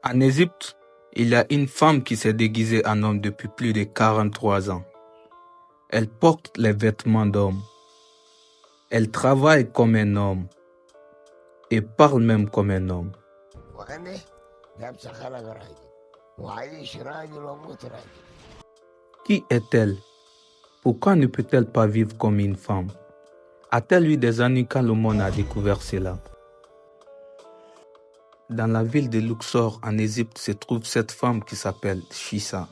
En Égypte, il y a une femme qui s'est déguisée en homme depuis plus de 43 ans. Elle porte les vêtements d'homme. Elle travaille comme un homme et parle même comme un homme. Qui est-elle? Pourquoi ne peut-elle pas vivre comme une femme? A-t-elle eu des années quand le monde a découvert cela? Dans la ville de Luxor, en Égypte, se trouve cette femme qui s'appelle Chissa.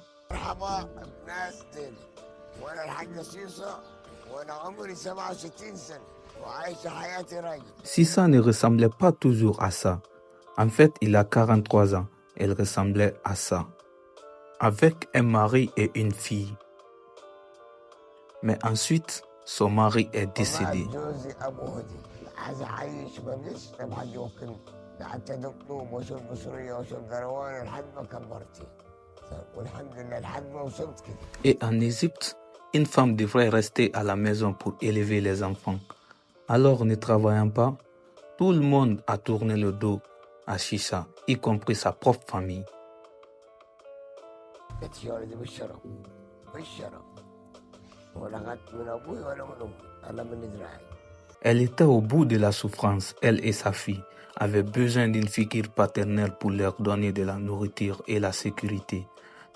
Chissa ne ressemblait pas toujours à ça. En fait, il a 43 ans. Elle ressemblait à ça. Avec un mari et une fille. Mais ensuite, son mari est décédé. Et en Égypte, une femme devrait rester à la maison pour élever les enfants. Alors, ne travaillant pas, tout le monde a tourné le dos à Chissa, y compris sa propre famille. Elle était au bout de la souffrance, elle et sa fille avaient besoin d'une figure paternelle pour leur donner de la nourriture et la sécurité.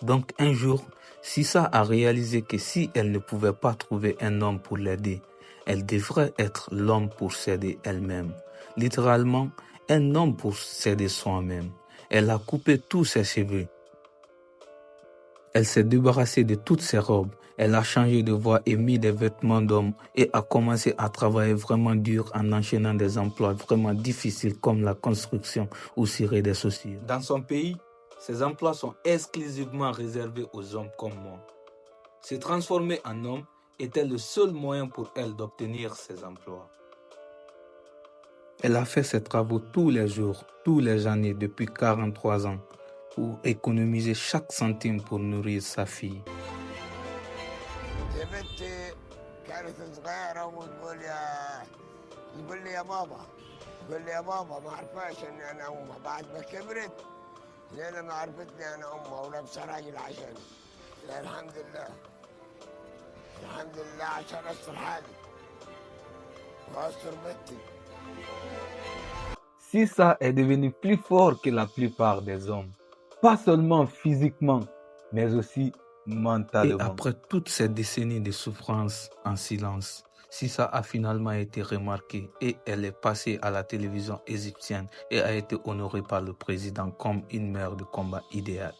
Donc un jour, Chissa a réalisé que si elle ne pouvait pas trouver un homme pour l'aider, elle devrait être l'homme pour s'aider elle-même. Littéralement, un homme pour s'aider soi-même. Elle a coupé tous ses cheveux. Elle s'est débarrassée de toutes ses robes. Elle a changé de voix et mis des vêtements d'homme et a commencé à travailler vraiment dur en enchaînant des emplois vraiment difficiles comme la construction ou cirer des chaussures. Dans son pays, ces emplois sont exclusivement réservés aux hommes comme moi. Se transformer en homme était le seul moyen pour elle d'obtenir ces emplois. Elle a fait ses travaux tous les jours, tous les années depuis 43 ans pour économiser chaque centime pour nourrir sa fille. Chissa est devenu plus fort que la plupart des hommes, pas seulement physiquement, mais aussi mentalement. Et après toutes ces décennies de souffrance en silence, Chissa a finalement été remarquée et elle est passée à la télévision égyptienne et a été honorée par le président comme une mère de combat idéale.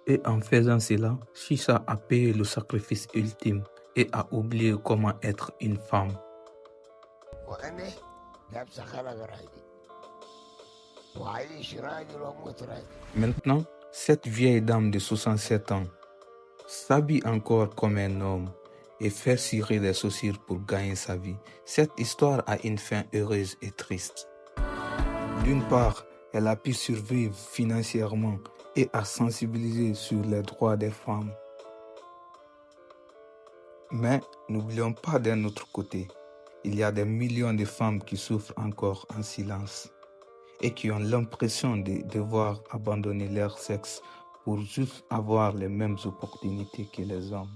Et en faisant cela, Chissa a payé le sacrifice ultime et a oublié comment être une femme. Maintenant, cette vieille dame de 67 ans s'habille encore comme un homme et fait cirer des chaussures pour gagner sa vie. Cette histoire a une fin heureuse et triste. D'une part, elle a pu survivre financièrement et a sensibilisé sur les droits des femmes. Mais n'oublions pas d'un autre côté, il y a des millions de femmes qui souffrent encore en silence et qui ont l'impression de devoir abandonner leur sexe pour juste avoir les mêmes opportunités que les hommes.